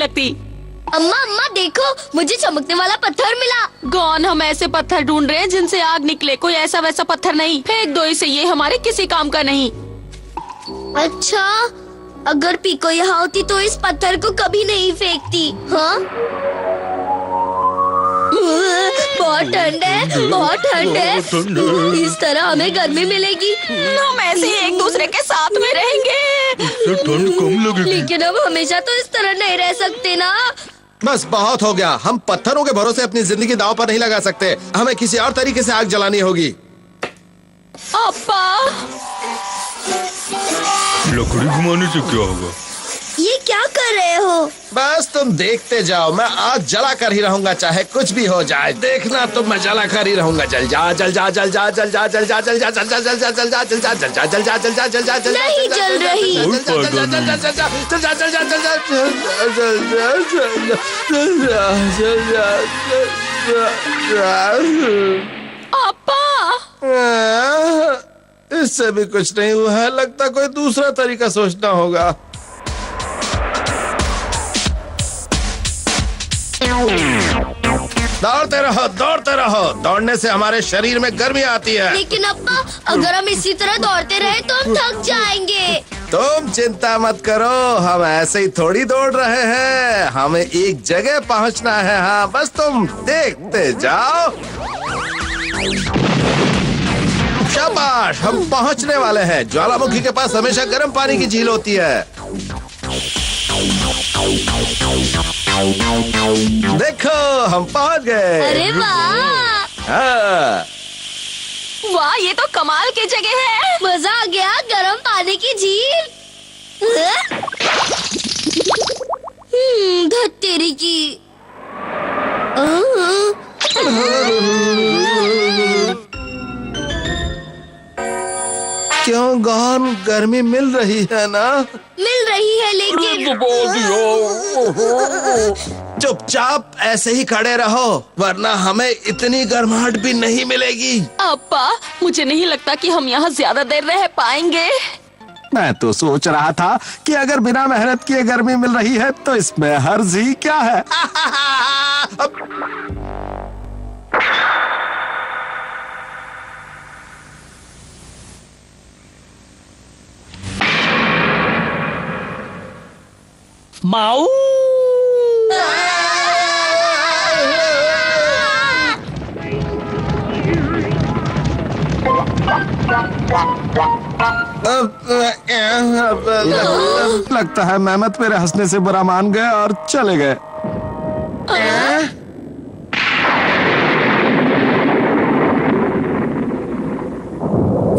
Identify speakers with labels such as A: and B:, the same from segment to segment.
A: लगती।
B: अम्मा अम्मा देखो, मुझे चमकने वाला पत्थर मिला।
A: गॉन, हम ऐसे पत्थर ढूंढ रहे हैं जिनसे आग निकले, कोई ऐसा वैसा पत्थर नहीं। फेंक दो इसे, ये हमारे किसी काम का नहीं।
B: अच्छा, अगर पीको यहाँ होती तो इस पत्थर को कभी नहीं फेंकती। हाँ, बहुत ठंड है, बहुत ठंड है। इस तरह हमें गर्मी मिलेगी।
A: हम ऐसे ही एक दूसरे के साथ में रहेंगे।
C: इससे ठंड कम लगेगी।
B: लेकिन अब हमेशा तो इस तरह नहीं रह सकते ना।
D: बस बहुत हो गया। हम पत्थरों के भरोसे अपनी जिंदगी दांव पर नहीं लगा सकते। हमें किसी और तरीके से आग जलानी होगी।
A: अब्बा,
C: लकड़ी घुमाने से क्या होगा?
B: ये क्या कर रहे हो?
D: बस तुम देखते जाओ, मैं आग जला कर ही रहूंगा, चाहे कुछ भी हो जाए। देखना तुम, मैं जला कर ही रहूंगा। जल जा जल जा जल जा जल जा जल जा जल जा जल जा जल जा जल जा जल जा जल जा जल जा जल जा जल जा जल जा।
B: नहीं जल रही।
A: अब्बा,
D: इससे भी कुछ नहीं हुआ है। लगता कोई दूसरा तरीका सोचना होगा। दौड़ते रहो, दौड़ते रहो। दौड़ने से हमारे शरीर में गर्मी आती है।
B: लेकिन अब्बा, अगर हम इसी तरह दौड़ते रहे तो हम थक जाएंगे।
D: तुम चिंता मत करो, हम ऐसे ही थोड़ी दौड़ रहे हैं। हमें एक जगह पहुंचना है। हाँ, बस तुम देखते जाओ। शाबाश, हम पहुंचने वाले हैं। ज्वालामुखी के पास हमेशा गर्म पानी की झील होती है। देखो, हम पहुंच गए।
B: अरे वाह,
D: हाँ।
A: वाह, ये तो कमाल की जगह है।
B: मजा आ गया। गर्म पानी की झील। धत तेरी की।
D: क्यों गॉन, गर्मी मिल रही है ना?
B: मिल रही है, लेकिन
D: चुपचाप ऐसे ही खड़े रहो, वरना हमें इतनी गर्माहट भी नहीं मिलेगी।
A: अब्बा, मुझे नहीं लगता कि हम यहाँ ज्यादा देर रह पाएंगे।
E: मैं तो सोच रहा था कि अगर बिना मेहनत किए गर्मी मिल रही है तो इसमें हर्ज ही क्या है।
F: माऊ,
E: लगता है मेहमत मेरे हंसने से बुरा मान गए और चले गए।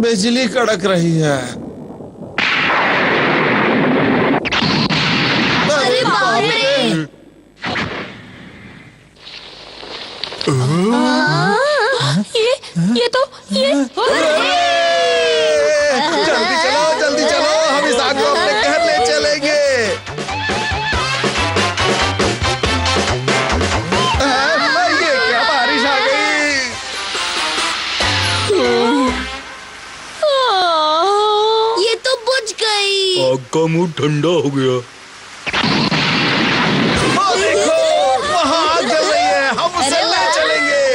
D: बिजली कड़क रही है।
B: अरे बाप रे।
A: ये
D: जल्दी चलो, जल्दी चलो, हम इस आग को अपने घर ले चलेंगे। ये क्या बारिश आ गई।
B: ये तो बुझ गई।
C: आग का मुंह ठंडा हो गया।
D: वो देखो, वहाँ आग जल रही है। हम उसे ले चलेंगे।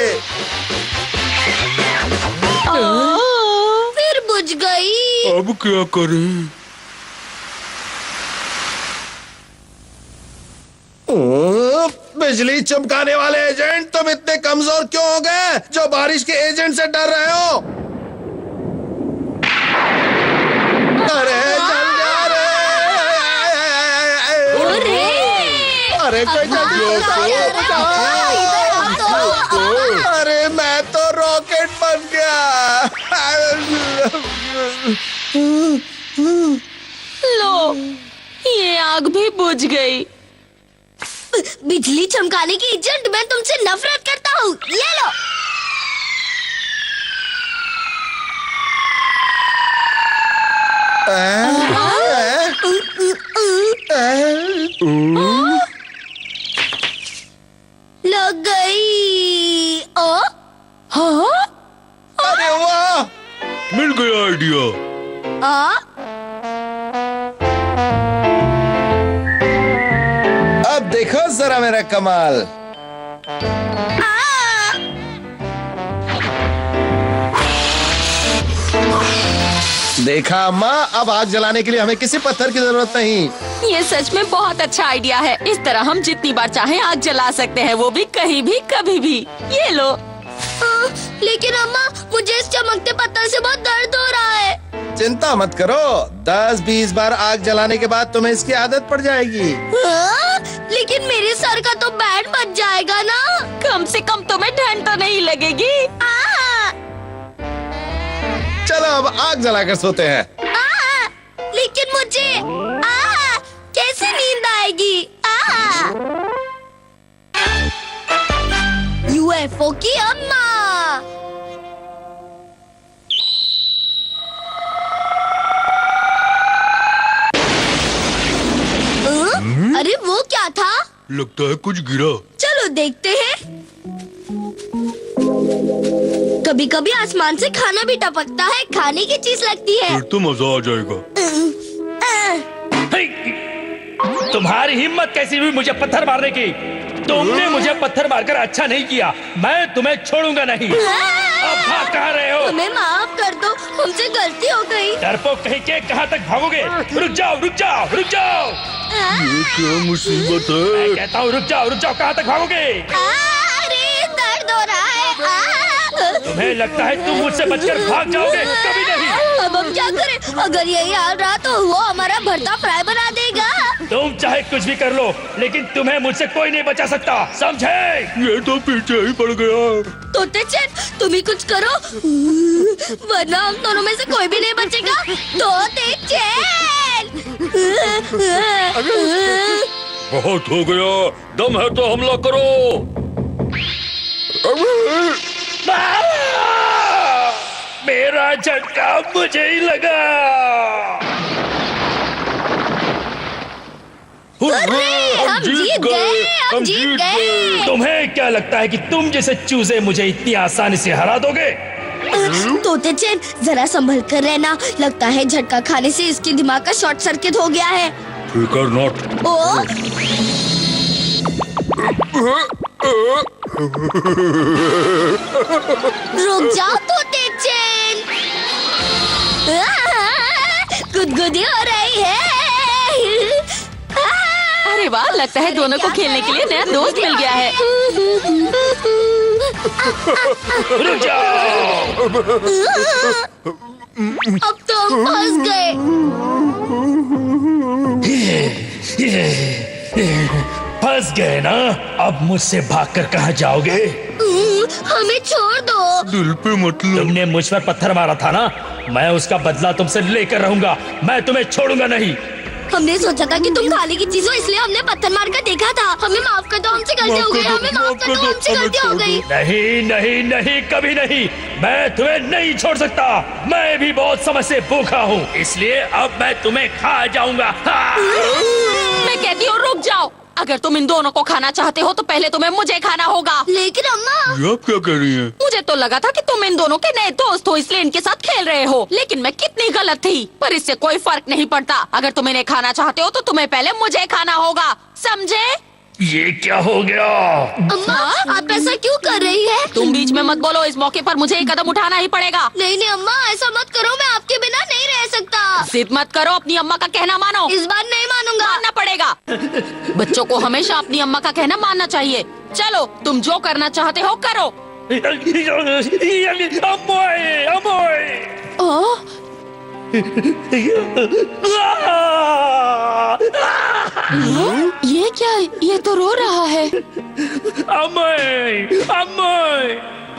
B: फिर बुझ गई।
C: अब क्या करें?
D: बिजली चमकाने वाले एजेंट, तुम इतने कमजोर क्यों हो गए जो बारिश के एजेंट से डर रहे हो? अरे जल जा रहे। अरे कोई जल्दी अरे मैं तो रॉकेट बन गया।
A: लो, ये आग भी बुझ गई।
B: बिजली चमकाने की एजेंट, मैं तुमसे नफरत करता हूँ। ये लो। लग गई। ओ,
A: हाँ,
D: अरे वाह,
C: मिल गया आइडिया।
B: आ,
D: अब देखो जरा मेरा कमाल। देखा अम्मा, अब आग जलाने के लिए हमें किसी पत्थर की जरूरत नहीं।
A: ये सच में बहुत अच्छा आइडिया है। इस तरह हम जितनी बार चाहें आग जला सकते हैं, वो भी कहीं भी कभी भी। ये लो।
B: लेकिन अम्मा, मुझे इस चमकते पत्थर से बहुत दर्द हो रहा है।
D: चिंता मत करो, 10-20 बार आग जलाने के बाद तुम्हें इसकी आदत पड़ जाएगी।
B: लेकिन मेरे सर का तो बैंड बच जाएगा ना।
A: कम से कम तुम्हें ठंड तो नहीं लगेगी।
D: चलो अब आग जलाकर सोते हैं।
B: लेकिन मुझे कैसे नींद आएगी? यूएफओ की अम्मा। अरे वो क्या था?
C: लगता है कुछ गिरा।
B: चलो देखते हैं। कभी कभी आसमान से खाना भी टपकता है, खाने की चीज लगती है।
C: फिर तो मजा आ जाएगा।
F: तुम्हारी हिम्मत कैसी हुई मुझे पत्थर मारने की? तुमने मुझे पत्थर मारकर अच्छा नहीं किया। मैं तुम्हें छोड़ूंगा नहीं। अब भाग कहाँ रहे हो?
B: हमें माफ कर दो, हमसे गलती हो गई।
F: डरपोक कहीं के, कहाँ तक भागोगे? रुक जाओ, रुक जाओ, रुक जाओ।
C: ये क्या मुसीबत है?
F: मैं कहता हूँ रुक जाओ, रुक जाओ। कहाँ तक भागोगे?
B: अरे दर्द हो रहा है।
F: तुम्हें लगता है तुम मुझसे बचकर भाग जाओगे? कभी नहीं।
B: अब हम क्या करें? अगर यही हाल रहा तो वो हमारा भरता फ्राई बना देगा।
F: तुम चाहे कुछ भी कर लो, लेकिन तुम्हें मुझसे कोई नहीं बचा सकता, समझे?
C: ये तो पीछे ही पड़ गया।
B: तोते चैन, तुम ही कुछ करो, वरना हम दोनों में से कोई भी नहीं बचेगा। तोते चैन।
C: बहुत हो गया, दम है तो हमला करो।
F: मेरा झटका मुझे ही लगा।
B: हम जीत गए, हम जीत गए।
F: तुम्हें क्या लगता है कि तुम जैसे चूजे मुझे इतनी आसानी से हरा दोगे?
B: तोते चैन, जरा संभल कर रहना। लगता है झटका खाने से इसके दिमाग का शॉर्ट सर्किट हो गया है।
C: फिकर नॉट।
B: ओ रुक जाओ तोते चैन, गुदगुदी हो रही है।
A: अरे वाह, लगता है दोनों को खेलने के लिए नया दोस्त मिल गया है।
F: रुक जाओ।
B: अब तो हम फंस गए।
F: फंस गए ना? अब मुझसे भागकर कहाँ जाओगे?
B: हमें छोड़ दो।
C: दिल पे मतलब।
F: तुमने मुझ पर पत्थर मारा था ना, मैं उसका बदला तुमसे लेकर रहूंगा। मैं तुम्हें छोड़ूंगा नहीं।
B: हमने सोचा था कि तुम खाने की चीज हो, इसलिए हमने पत्थर मार कर देखा था। हमें माफ कर दो, हमसे गलती हो गई। हमें माफ कर दो, हमसे गलती हो गई।
F: नहीं नहीं नहीं, कभी नहीं। मैं तुम्हें नहीं छोड़ सकता। मैं भी बहुत समय से भूखा हूँ, इसलिए अब मैं तुम्हें खा जाऊंगा।
A: मैं कहती हूँ रुक जाओ। अगर तुम इन दोनों को खाना चाहते हो तो पहले तुम्हें मुझे खाना होगा।
B: लेकिन अम्मा,
C: ये आप क्या कह रही हैं?
A: मुझे तो लगा था कि तुम इन दोनों के नए दोस्त हो, इसलिए इनके साथ खेल रहे हो। लेकिन मैं कितनी गलत थी। पर इससे कोई फर्क नहीं पड़ता। अगर तुम इन्हें खाना चाहते हो तो तुम्हें पहले मुझे खाना होगा, समझे?
F: ये क्या हो गया?
B: अम्मा, आप ऐसा क्यों कर रही है?
A: तुम बीच में मत बोलो। इस मौके पर मुझे एक कदम उठाना ही पड़ेगा।
B: नहीं नहीं अम्मा, ऐसा मत करो। मैं आपके बिना नहीं रह सकता।
A: जिद मत करो, अपनी अम्मा का कहना मानो।
B: इस बार नहीं मानूंगा।
A: मानना पड़ेगा। बच्चों को हमेशा अपनी अम्मा का कहना मानना चाहिए। चलो, तुम जो करना चाहते हो करो।
F: अमोय, अमोय।
A: ये क्या है? ये तो रो रहा है।
F: अमोय, अमोय।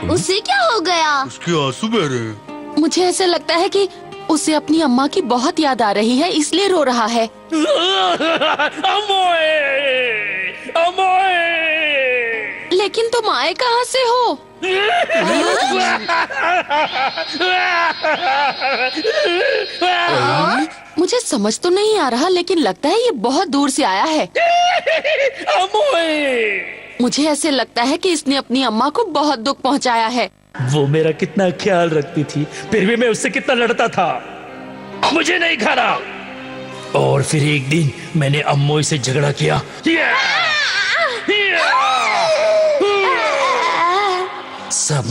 B: उसे क्या हो गया?
C: उसके आंसू बह रहे हैं।
A: मुझे ऐसा लगता है कि उसे अपनी अम्मा की बहुत याद आ रही है, इसलिए रो रहा है।
F: अमोय, अमोय।
A: लेकिन तुम आए कहाँ से हो? मुझे समझ तो नहीं आ रहा, लेकिन लगता है ये बहुत दूर से आया है।
F: अमोय।
A: मुझे ऐसे लगता है कि इसने अपनी अम्मा को बहुत दुख पहुंचाया है।
F: वो मेरा कितना ख्याल रखती थी, फिर भी मैं उससे कितना लड़ता था। मुझे नहीं खाना। और फिर एक दिन मैंने अम्मोई से झगड़ा किया।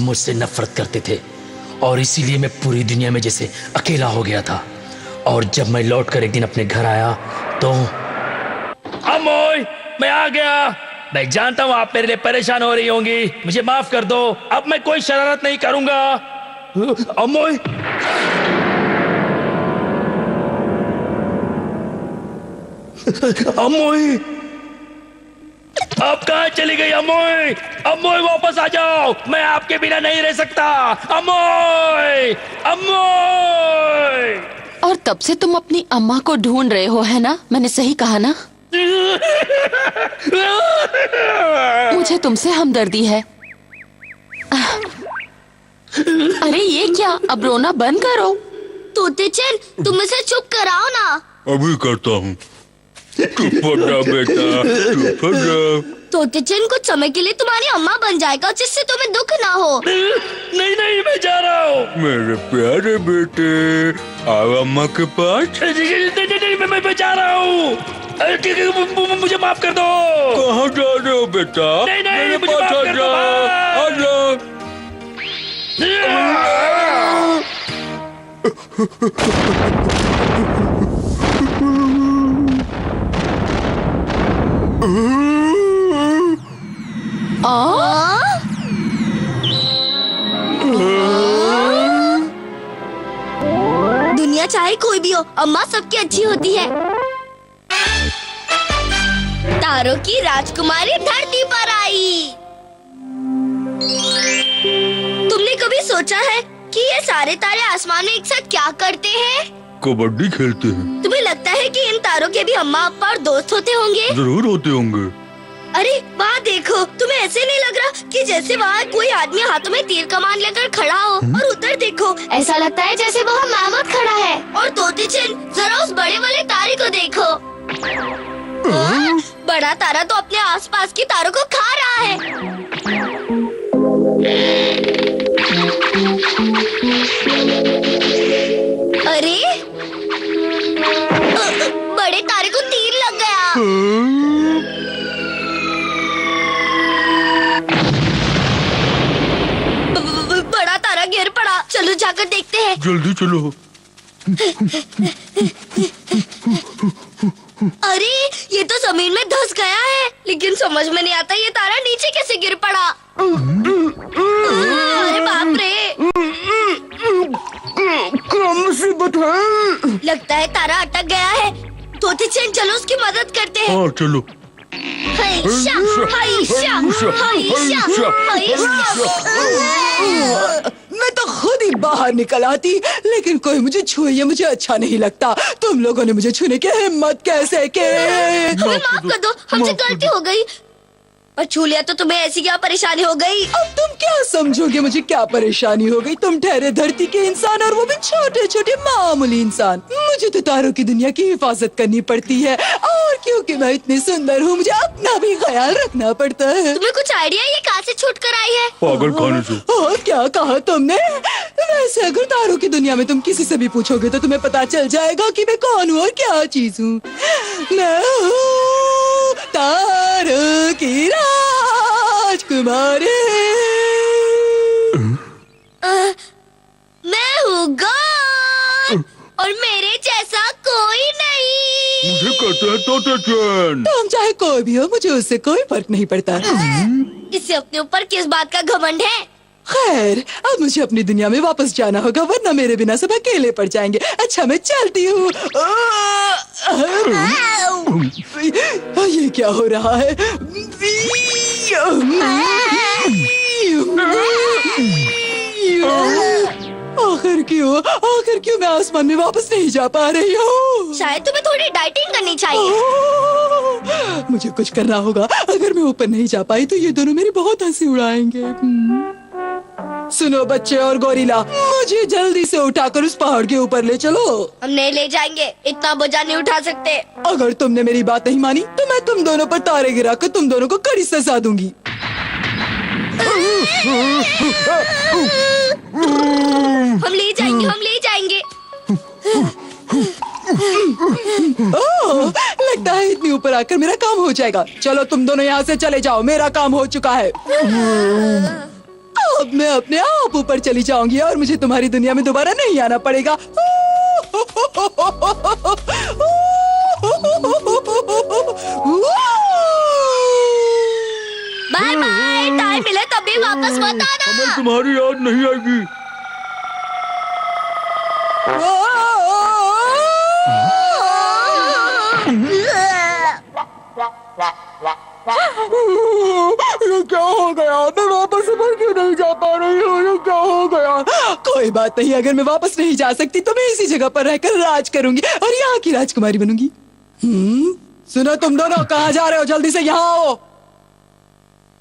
F: मुझसे नफरत करते थे और इसीलिए मैं पूरी दुनिया में जैसे अकेला हो गया था। और जब मैं लौटकर एक दिन अपने घर आया तो अमोय, मैं आ गया। मैं जानता हूँ आप मेरे लिए परेशान हो रही होंगी, मुझे माफ कर दो। अब मैं कोई शरारत नहीं करूंगा। अमोय, अमोय, आप कहाँ चली गई अमोय? अमोय वापस आ जाओ, मैं आपके बिना नहीं रह सकता। अमोय, अमोय।
A: और तब से तुम अपनी अम्मा को ढूंढ रहे हो, है ना? मैंने सही कहा ना? मुझे तुमसे हमदर्दी है। अरे ये क्या, अब रोना बंद करो।
B: तोते-चन, तुम इसे चुप कराओ ना।
C: अभी करता हूँ। चुप हो जा बेटा, चुप हो जा।
B: तोते-चन कुछ समय के लिए तुम्हारी अम्मा बन जाएगा, जिससे तुम्हें दुख ना हो।
F: नहीं नहीं, मैं जा रहा हूँ।
C: मेरे प्यारे बेटे, आओ अम्मा के पास।
F: नहीं, मैं जा रहा हूँ। मुझे माफ कर दो।
C: कहाँ जा रहे हो बेटा?
F: नहीं,
C: मेरे
F: मुझे
C: पास
F: माफ
C: आ
F: कर दो,
C: जाओ, आ जाओ।
B: दुनिया चाहे कोई भी हो, अम्मा सबकी अच्छी होती है। तारों की राजकुमारी धरती पर आई। तुमने कभी सोचा है कि ये सारे तारे आसमान में एक साथ क्या करते हैं?
C: कबड्डी खेलते हैं।
B: तुम्हें लगता है कि इन तारों के भी अम्मा अप्पा और दोस्त होते होंगे?
C: जरूर होते होंगे।
B: अरे वहाँ देखो, तुम्हें ऐसे नहीं लग रहा कि जैसे वहाँ कोई आदमी हाथों में तीर कमान लेकर खड़ा हो? और उधर देखो, ऐसा लगता है जैसे वहाँ मामूद खड़ा है। और तोते-चन, जरा उस बड़े वाले तारे को देखो। बड़ा तारा तो अपने आसपास की तारों को खा रहा है। अरे बड़े तारे को तीर लग गया। बड़ा तारा गिर पड़ा। चलो जाकर देखते हैं।
C: जल्दी चलो।
B: अरे ये तो जमीन में धंस गया है, लेकिन समझ में नहीं आता ये तारा नीचे कैसे गिर पड़ा। अरे बाप रे,
E: क्या मुसीबत है?
B: लगता है तारा अटक गया है। तोते-चन, चलो उसकी मदद करते हैं।
C: हाँ चलो।
B: हाइशा, हाइशा, हाइशा, हाइशा।
G: मैं तो खुद ही बाहर निकल आती, लेकिन कोई मुझे छुए, मुझे अच्छा नहीं लगता। तुम लोगों ने मुझे छूने की हिम्मत कैसे की?
B: हमें माफ कर दो, हमसे गलती हो गई। और छू लिया तो तुम्हें ऐसी क्या परेशानी हो गई?
G: अब तुम क्या समझोगे मुझे क्या परेशानी हो गई? तुम ठहरे धरती के इंसान और वो भी छोटे छोटे मामूली इंसान। मुझे तो तारों की दुनिया की हिफाजत करनी पड़ती है, और क्योंकि मैं इतनी सुंदर हूँ मुझे अपना भी ख्याल रखना पड़ता है।
B: तुम्हें कुछ आइडिया ये कहाँ से छूट कर आई है?
C: पागल खाने से।
G: क्या कहा तुमने? वैसे अगर तारों की दुनिया में तुम किसी से भी पूछोगे तो तुम्हें पता चल जाएगा कि मैं कौन हूँ और क्या चीज हूँ। मैं हूँ तारों की राजकुमारी।
B: मैं हूँ गॉड और मेरे जैसा कोई नहीं।
C: मुझे कहते हैं तोते-चन।
G: तुम चाहे कोई भी हो, मुझे उससे कोई फर्क नहीं पड़ता।
B: इससे अपने ऊपर किस बात का घमंड है?
G: खैर, अब मुझे अपनी दुनिया में वापस जाना होगा, वरना मेरे बिना सब अकेले पड़ जाएंगे। अच्छा मैं चलती हूँ। ये क्या हो रहा है? आखिर क्यों मैं आसमान में वापस नहीं जा पा रही हूँ?
B: शायद तुम्हें थोड़ी डाइटिंग करनी चाहिए।
G: मुझे कुछ करना होगा। अगर मैं ऊपर नहीं जा पाई तो ये दोनों मेरी बहुत हंसी उड़ाएंगे। सुनो बच्चे और गोरिल्ला, मुझे जल्दी से उठाकर उस पहाड़ के ऊपर ले चलो।
B: हम नहीं ले जाएंगे, इतना बोझा नहीं उठा सकते।
G: अगर तुमने मेरी बात नहीं मानी तो मैं तुम दोनों पर तारे गिराकर तुम दोनों को कड़ी सजा दूंगी।
B: हम ले जाएंगे, हम ले जाएंगे।
G: ओह, लगता है इतनी ऊपर आकर मेरा काम हो जाएगा। चलो तुम दोनों यहाँ से चले जाओ, मेरा काम हो चुका है। अब मैं अपने आप ऊपर चली जाऊंगी और मुझे तुम्हारी दुनिया में दोबारा नहीं आना पड़ेगा।
B: बाय बाय, टाइम मिले तभी वापस मत आना।
C: हमें तुम्हारी याद नहीं आएगी।
G: ये क्या हो गया? मैं वापस ऊपर क्यों नहीं जा पा रही हूँ? ये क्या हो गया? कोई बात नहीं, अगर मैं वापस नहीं जा सकती तो मैं इसी जगह पर रहकर राज करूंगी और यहाँ की राजकुमारी बनूंगी। सुनो तुम दोनों, कहाँ जा रहे हो? जल्दी से यहाँ आओ।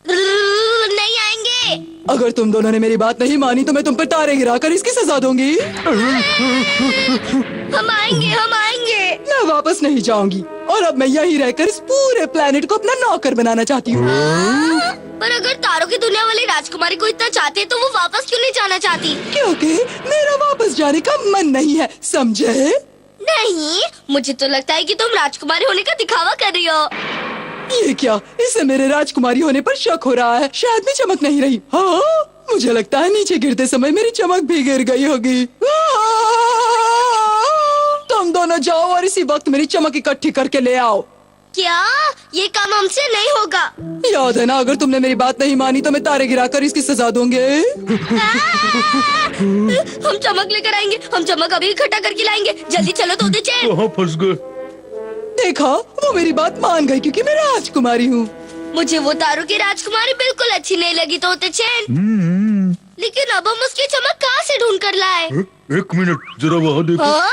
B: नहीं आएंगे।
G: अगर तुम दोनों ने मेरी बात नहीं मानी तो मैं तुम पर तारे गिराकर इसकी सजा दूंगी।
B: हम आएंगे, हम आएंगे।
G: मैं वापस नहीं जाऊंगी और अब मैं यहीं रहकर इस पूरे प्लेनेट को अपना नौकर बनाना चाहती हूँ।
B: पर अगर तारों की दुनिया वाली राजकुमारी को इतना चाहते तो वो वापस क्यों नहीं जाना चाहती?
G: क्योंकि मेरा वापस जाने का मन नहीं है, समझे?
B: नहीं, मुझे तो लगता है कि तुम राजकुमारी होने का दिखावा कर रही हो।
G: ये क्या? इससे मेरे राजकुमारी होने पर शक हो रहा है। शायद मैं चमक नहीं रही। हाँ, मुझे लगता है नीचे गिरते समय मेरी चमक भी गिर गई होगी। तुम दोनों जाओ और इसी वक्त मेरी चमक इकट्ठी करके ले आओ।
B: क्या? ये काम हमसे नहीं होगा।
G: याद है ना, अगर तुमने मेरी बात नहीं मानी तो मैं तारे गिराकर इसकी सजा दूंगे।
B: हम चमक लेकर आएंगे, हम चमक अभी इकट्ठा करके लाएंगे। जल्दी चलो तोते चैन।
C: कहाँ फंस गए?
G: देखा, वो मेरी बात मान गई क्योंकि मैं राजकुमारी हूँ।
B: मुझे वो तारों की राजकुमारी बिल्कुल अच्छी नहीं लगी तोते चैन। लेकिन अब हम उसकी चमक कहाँ से ढूंढ कर लाए?
C: एक मिनट, जरा वहाँ देखो।
B: हाँ?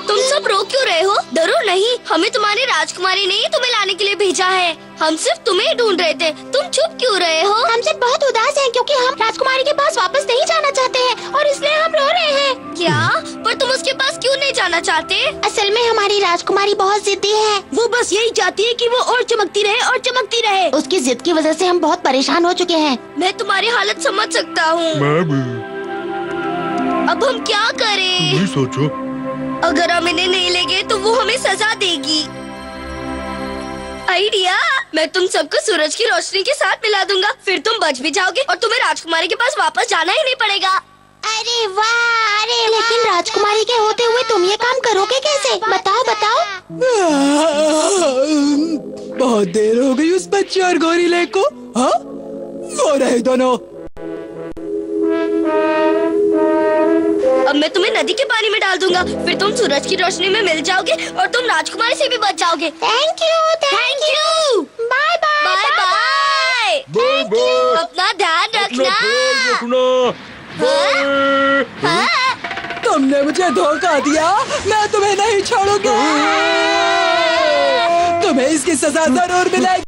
B: तुम सब रो क्यों रहे हो? डरो नहीं, हमें तुम्हारी राजकुमारी ने तुम्हें लाने के लिए भेजा है। हम सिर्फ तुम्हें ढूंढ रहे थे। तुम चुप क्यों रहे हो?
H: हम सब बहुत उदास हैं क्योंकि हम राजकुमारी के पास वापस नहीं जाना चाहते हैं और इसलिए हम रो रहे हैं।
B: क्या? पर तुम उसके पास क्यों नहीं जाना चाहते?
H: असल में हमारी राजकुमारी बहुत जिद्दी है।
B: वो बस यही चाहती है कि वो और चमकती रहे और चमकती रहे।
H: उसकी जिद की वजह से हम बहुत परेशान हो चुके हैं।
B: मैं तुम्हारी हालत समझ सकता हूँ।
C: मैं भी।
B: अब हम क्या करें?
C: नहीं सोचो।
B: अगर हम इन्हें नहीं लेंगे तो वो हमें सजा देगी। आइडिया, मैं तुम सबको सूरज की रोशनी के साथ मिला दूंगा, फिर तुम बच भी जाओगे और तुम्हें राजकुमारी के पास वापस जाना ही नहीं पड़ेगा।
H: अरे वाह, अरे लेकिन राजकुमारी के होते हुए तुम ये काम करोगे कैसे? बताओ बताओ।
G: बहुत देर हो गई उस बच्चे और गोरिल्ले को। हाँ, वो रहे दोनों।
B: अब मैं तुम्हें नदी के पानी में डाल दूंगा, फिर तुम सूरज की रोशनी में मिल जाओगे और तुम राजकुमारी से भी बच जाओगे।
H: Thank you,
B: thank you.
H: Bye bye
B: bye bye.
C: Bye bye.
B: अपना ध्यान रखना।
C: रखना।
G: तुमने मुझे धोखा दिया, मैं तुम्हें नहीं छोड़ूंगी। तुम्हें इसकी सजा जरूर मिलेगी।